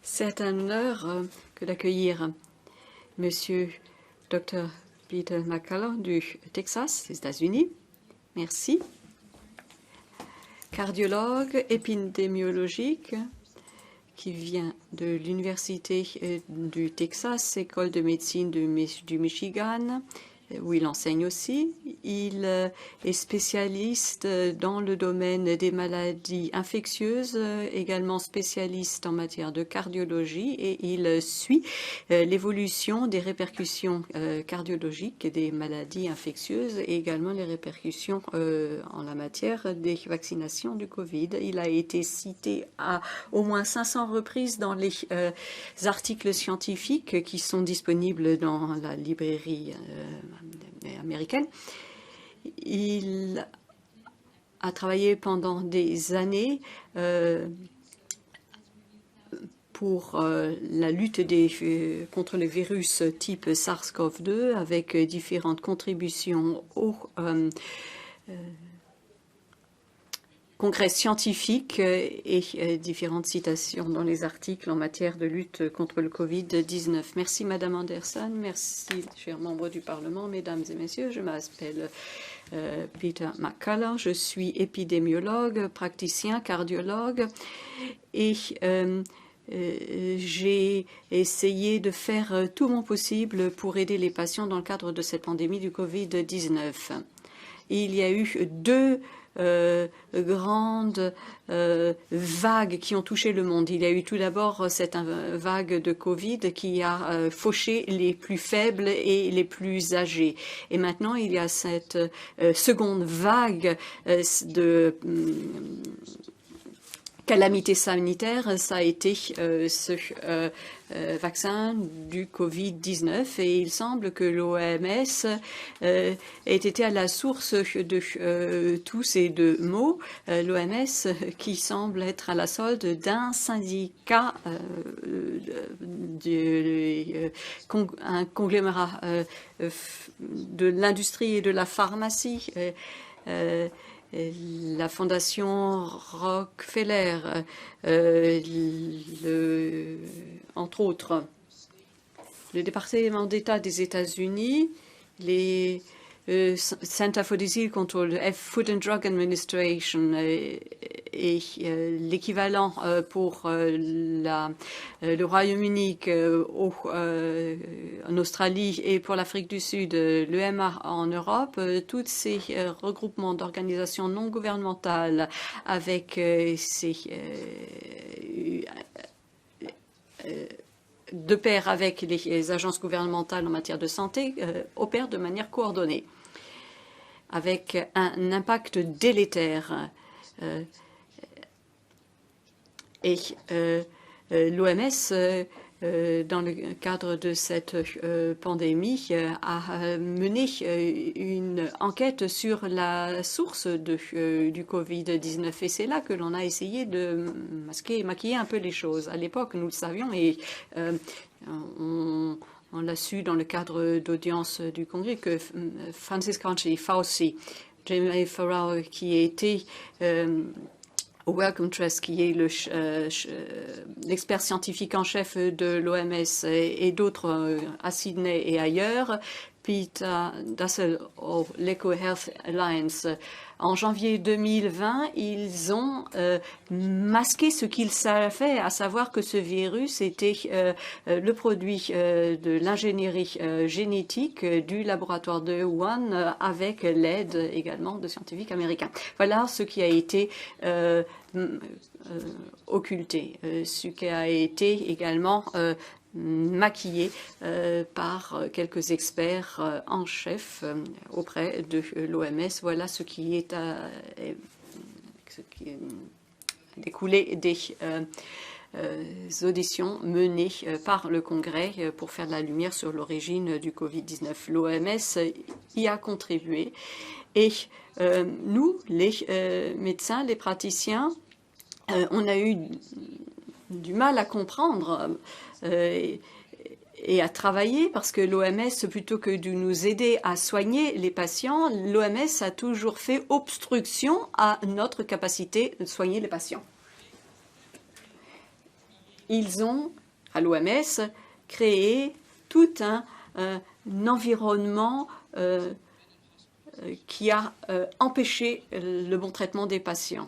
C'est un honneur que d'accueillir Monsieur Dr. Peter McCullough du Texas, des États-Unis. Merci. Cardiologue épidémiologique qui vient de l'Université du Texas, École de médecine du Michigan, où il enseigne aussi. Il est spécialiste dans le domaine des maladies infectieuses, également spécialiste en matière de cardiologie, et il suit l'évolution des répercussions cardiologiques des maladies infectieuses et également les répercussions en la matière des vaccinations du Covid. Il a été cité à au moins 500 reprises dans les articles scientifiques qui sont disponibles dans la librairie américaine. Il a travaillé pendant des années pour la lutte contre le virus type SARS-CoV-2 avec différentes contributions au congrès scientifique et différentes citations dans les articles en matière de lutte contre le Covid-19. Merci Madame Anderson, merci chers membres du Parlement, Mesdames et Messieurs, je m'appelle Peter McCullough, je suis épidémiologue, praticien, cardiologue et j'ai essayé de faire tout mon possible pour aider les patients dans le cadre de cette pandémie du Covid-19. Il y a eu deux grandes vagues qui ont touché le monde. Il y a eu tout d'abord cette vague de Covid qui a fauché les plus faibles et les plus âgés. Et maintenant, il y a cette seconde vague de calamité sanitaire, ça a été ce vaccin du Covid-19 et il semble que l'OMS ait été à la source de tous ces deux maux. L'OMS qui semble être à la solde d'un syndicat, un conglomérat de l'industrie et de la pharmacie. La fondation Rockefeller, entre autres, le département d'État des États-Unis, les Center for Disease Control, Food and Drug Administration et l'équivalent pour le Royaume-Uni en Australie et pour l'Afrique du Sud, l'EMA en Europe, tous ces regroupements d'organisations non gouvernementales avec de pair avec les agences gouvernementales en matière de santé, opèrent de manière coordonnée, avec un impact délétère. Et l'OMS, dans le cadre de cette pandémie, a mené une enquête sur la source du Covid-19. Et c'est là que l'on a essayé de masquer et maquiller un peu les choses. À l'époque, nous le savions et on l'a su dans le cadre d'audience du Congrès que Francis Fauci, Jamie Farrell, qui était au Wellcome Trust, qui est l'expert scientifique en chef de l'OMS et d'autres à Sydney et ailleurs, Peter Dussel au l'EcoHealth Alliance. En janvier 2020, ils ont masqué ce qu'ils savaient, à savoir que ce virus était le produit de l'ingénierie génétique du laboratoire de Wuhan avec l'aide également de scientifiques américains. Voilà ce qui a été occulté, ce qui a été également maquillé par quelques experts en chef auprès de l'OMS. Voilà ce qui est découlé des auditions menées par le Congrès pour faire de la lumière sur l'origine du Covid-19. L'OMS y a contribué et nous, les médecins, les praticiens, on a eu du mal à comprendre et à travailler parce que l'OMS, plutôt que de nous aider à soigner les patients, l'OMS a toujours fait obstruction à notre capacité de soigner les patients. ils ont, à l'OMS, créé tout un environnement qui a empêché le bon traitement des patients.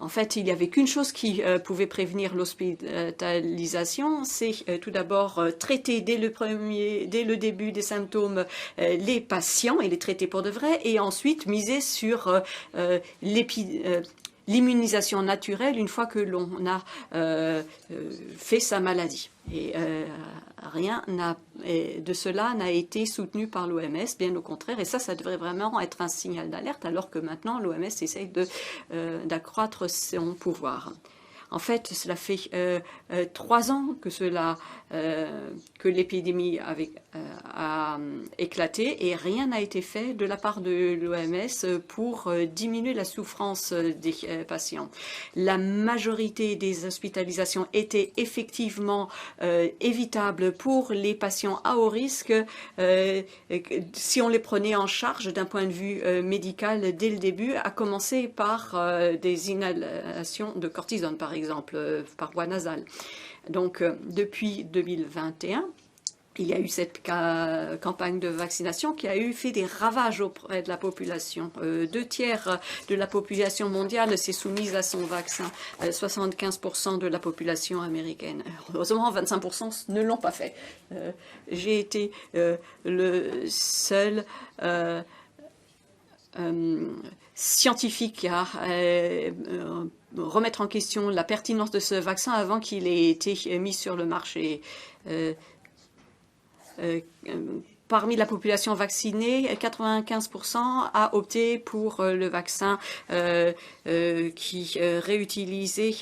En fait, il n'y avait qu'une chose qui pouvait prévenir l'hospitalisation, c'est tout d'abord traiter dès le début des symptômes les patients et les traiter pour de vrai, et ensuite miser sur l'immunisation naturelle une fois que l'on a fait sa maladie. Et rien de cela n'a été soutenu par l'OMS, bien au contraire. Et ça devrait vraiment être un signal d'alerte, alors que maintenant l'OMS essaye d'accroître son pouvoir. En fait, cela fait 3 ans que l'épidémie a éclaté et rien n'a été fait de la part de l'OMS pour diminuer la souffrance des patients. La majorité des hospitalisations étaient effectivement évitables pour les patients à haut risque si on les prenait en charge d'un point de vue médical dès le début, à commencer par des inhalations de cortisone, par exemple, par voie nasale. Donc, depuis 2021, il y a eu cette campagne de vaccination qui a fait des ravages auprès de la population. 2/3 de la population mondiale s'est soumise à son vaccin, 75% de la population américaine. Heureusement, 25% ne l'ont pas fait. J'ai été le seul scientifique à remettre en question la pertinence de ce vaccin avant qu'il ait été mis sur le marché. Parmi la population vaccinée, 95% a opté pour le vaccin qui réutilisait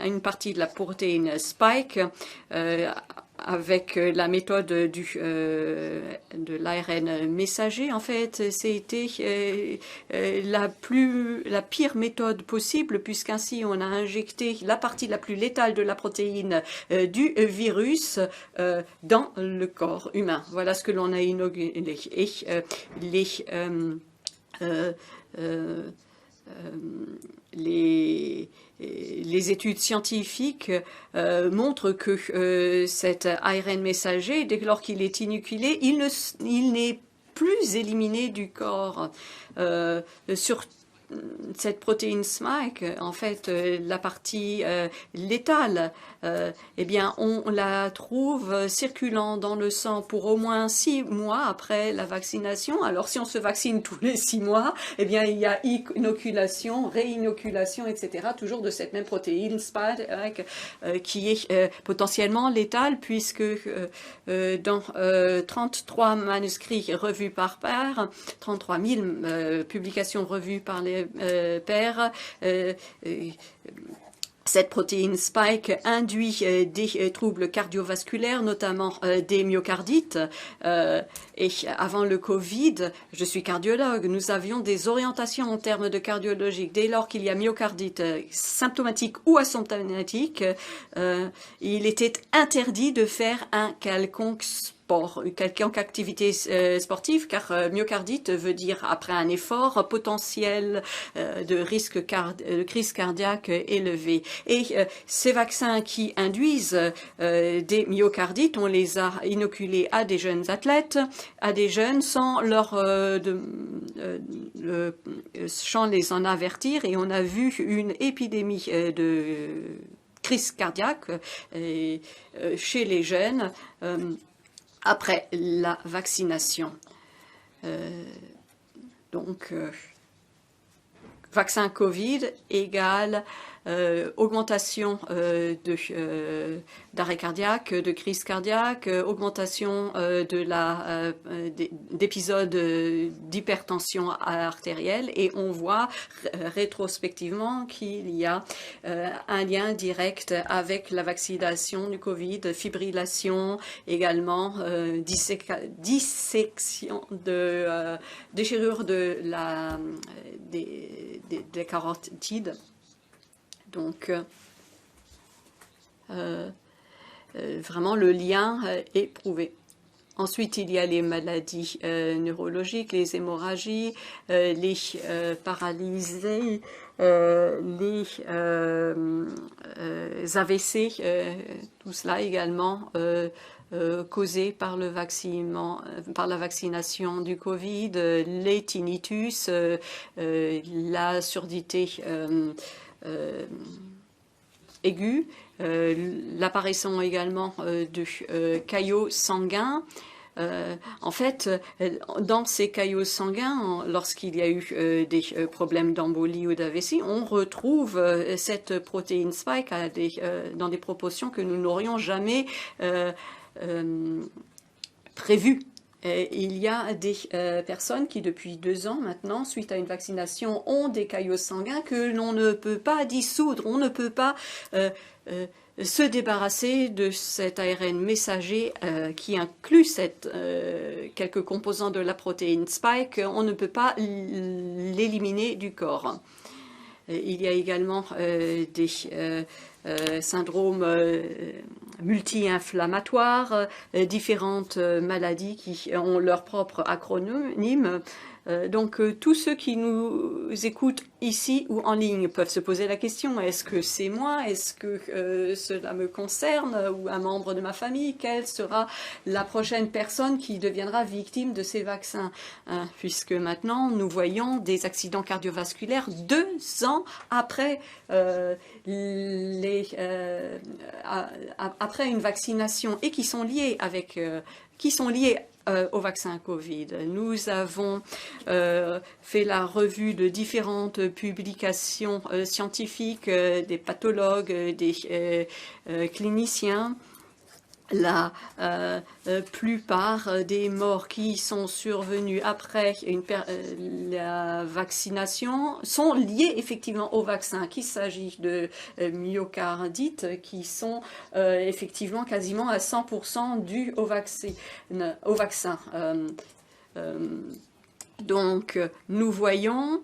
une partie de la protéine Spike avec la méthode de l'ARN messager. En fait, c'était la pire méthode possible, puisqu'ainsi on a injecté la partie la plus létale de la protéine du virus dans le corps humain. Voilà ce que l'on a inauguré. Et les études scientifiques montrent que cet ARN messager, dès lors qu'il est inoculé, il n'est plus éliminé du corps. Sur cette protéine SMAC, en fait, la partie létale, eh bien, on la trouve circulant dans le sang pour au moins 6 mois après la vaccination. Alors, si on se vaccine tous les 6 mois, eh bien, il y a inoculation, réinoculation, etc., toujours de cette même protéine SPAC qui est potentiellement létale, puisque dans 33 manuscrits revus par pair, 33 000 publications revues par les pairs, cette protéine Spike induit des troubles cardiovasculaires, notamment des myocardites. Et avant le Covid, je suis cardiologue, nous avions des orientations en termes de cardiologique. Dès lors qu'il y a myocardite symptomatique ou asymptomatique, il était interdit de faire un quelconque activité sportive, car myocardite veut dire, après un effort, potentiel de risque de crise cardiaque élevé. Et ces vaccins qui induisent des myocardites, on les a inoculés à des jeunes athlètes, à des jeunes sans sans les en avertir, et on a vu une épidémie de crise cardiaque chez les jeunes après la vaccination. Donc, vaccin Covid égale augmentation d'arrêt cardiaque, de crise cardiaque, augmentation d'épisodes d'hypertension artérielle, et on voit rétrospectivement qu'il y a un lien direct avec la vaccination du Covid, fibrillation également, dissection déchirure des carotides. Donc, vraiment, le lien est prouvé Ensuite, il y a les maladies neurologiques, les hémorragies, les paralysés, les AVC, tout cela également causé par la vaccination du Covid, les tinnitus, la surdité aiguë, l'apparition également de caillots sanguins. En fait, dans ces caillots sanguins, lorsqu'il y a eu des problèmes d'embolie ou d'AVC, on retrouve cette protéine spike dans des proportions que nous n'aurions jamais prévues. Il y a des personnes qui, depuis 2 ans maintenant, suite à une vaccination, ont des caillots sanguins que l'on ne peut pas dissoudre. On ne peut pas se débarrasser de cet ARN messager qui inclut quelques composants de la protéine spike. On ne peut pas l'éliminer du corps. Il y a également des syndromes multi-inflammatoires, différentes maladies qui ont leur propre acronyme. Donc tous ceux qui nous écoutent ici ou en ligne peuvent se poser la question, est-ce que c'est moi, est-ce que cela me concerne ou un membre de ma famille, quelle sera la prochaine personne qui deviendra victime de ces vaccins, puisque maintenant nous voyons des accidents cardiovasculaires 2 ans après après une vaccination et qui sont liés au vaccin Covid. Nous avons fait la revue de différentes publications scientifiques, des pathologues, des cliniciens. La plupart des morts qui sont survenus après la vaccination sont liées effectivement au vaccin, qu'il s'agit de myocardite qui sont effectivement quasiment à 100% dus au vaccin. Donc nous voyons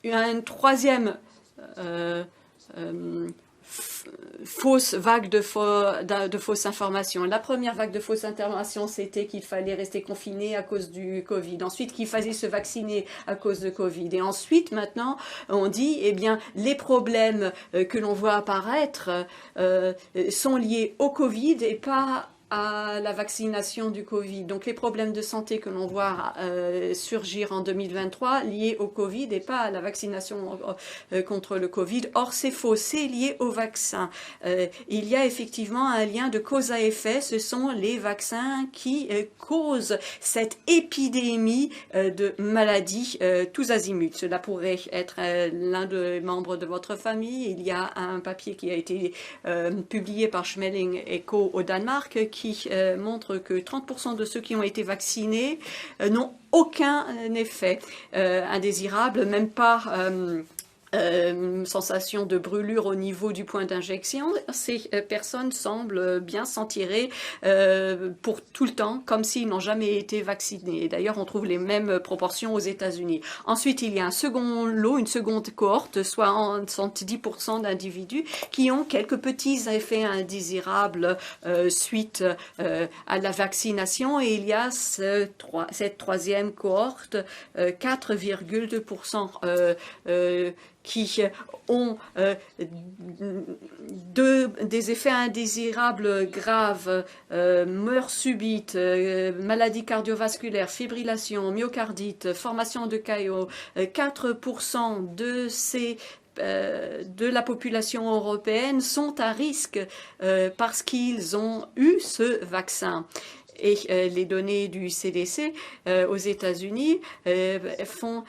une troisième fausse vague de fausses informations. La première vague de fausses informations, c'était qu'il fallait rester confiné à cause du Covid. Ensuite, qu'il fallait se vacciner à cause de Covid. Et ensuite, maintenant, on dit, eh bien, les problèmes que l'on voit apparaître sont liés au Covid et pas à la vaccination du Covid. Donc les problèmes de santé que l'on voit surgir en 2023 liés au Covid et pas à la vaccination contre le Covid. Or c'est faux, c'est lié au vaccin. Il y a effectivement un lien de cause à effet, ce sont les vaccins qui causent cette épidémie de maladies tous azimuts. Cela pourrait être l'un des membres de votre famille. Il y a un papier qui a été publié par Schmeling et Co. au Danemark qui montre que 30% de ceux qui ont été vaccinés n'ont aucun effet indésirable, même pas sensation de brûlure au niveau du point d'injection. Ces personnes semblent bien s'en tirer pour tout le temps, comme s'ils n'ont jamais été vaccinés. D'ailleurs, on trouve les mêmes proportions aux États-Unis. Ensuite, il y a un second lot, une seconde cohorte, soit en 10% d'individus qui ont quelques petits effets indésirables suite à la vaccination. Et il y a cette troisième cohorte, 4,2% qui ont des effets indésirables graves, mort subite, maladie cardiovasculaire, fibrillation, myocardite, formation de caillots. 4% de la population européenne sont à risque parce qu'ils ont eu ce vaccin. Et les données du CDC aux États-Unis font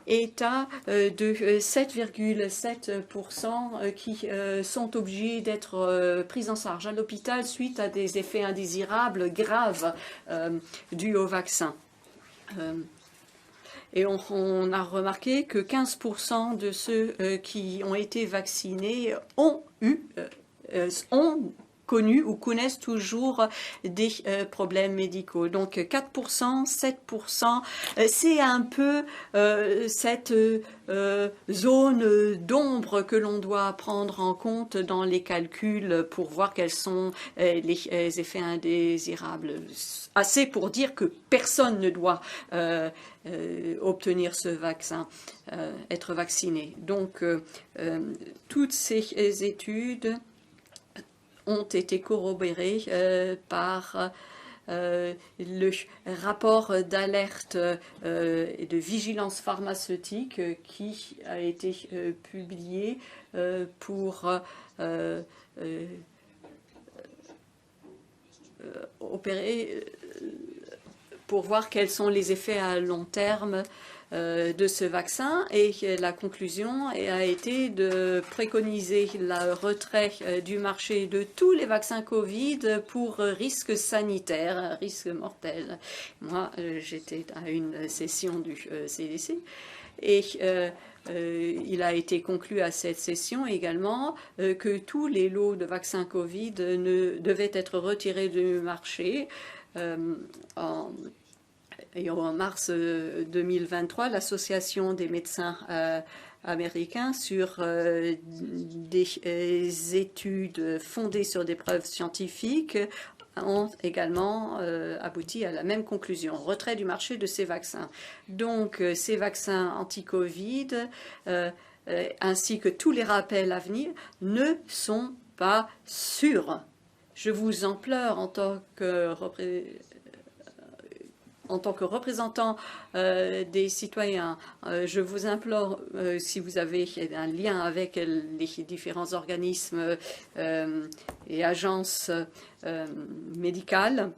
état de 7,7% qui sont obligés d'être pris en charge à l'hôpital suite à des effets indésirables graves dus au vaccin. Et on a remarqué que 15% de ceux qui ont été vaccinés ont connu ou connaissent toujours des problèmes médicaux. Donc 4%, 7%, c'est un peu cette zone d'ombre que l'on doit prendre en compte dans les calculs pour voir quels sont les effets indésirables. Assez pour dire que personne ne doit obtenir ce vaccin, être vacciné. Donc toutes ces études ont été corroborées par le rapport d'alerte et de vigilance pharmaceutique qui a été publié pour opérer, pour voir quels sont les effets à long terme de ce vaccin, et la conclusion a été de préconiser le retrait du marché de tous les vaccins Covid pour risque sanitaire, risque mortel. Moi, j'étais à une session du CDC et il a été conclu à cette session également que tous les lots de vaccins Covid devaient être retirés du marché. Et en mars 2023, l'Association des médecins américains, sur des études fondées sur des preuves scientifiques, ont également abouti à la même conclusion, retrait du marché de ces vaccins. Donc ces vaccins anti-Covid, ainsi que tous les rappels à venir, ne sont pas sûrs. Je vous en pleure en tant que représentant des citoyens, je vous implore, si vous avez un lien avec les différents organismes et agences médicales,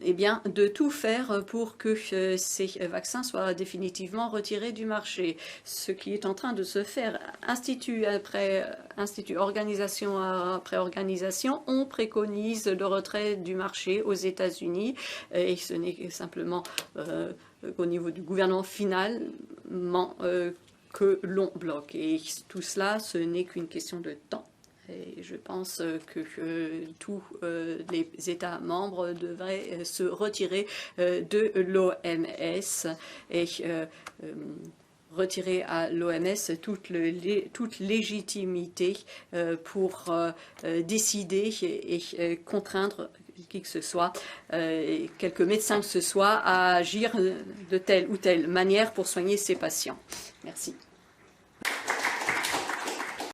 eh bien, de tout faire pour que ces vaccins soient définitivement retirés du marché. Ce qui est en train de se faire, institut après institut, organisation après organisation, on préconise le retrait du marché aux États-Unis, et ce n'est simplement au niveau du gouvernement finalement que l'on bloque. Et tout cela, ce n'est qu'une question de temps. Et je pense que tous les États membres devraient se retirer de l'OMS et retirer à l'OMS toute légitimité pour décider et contraindre qui que ce soit, quelques médecins que ce soit, à agir de telle ou telle manière pour soigner ses patients. Merci.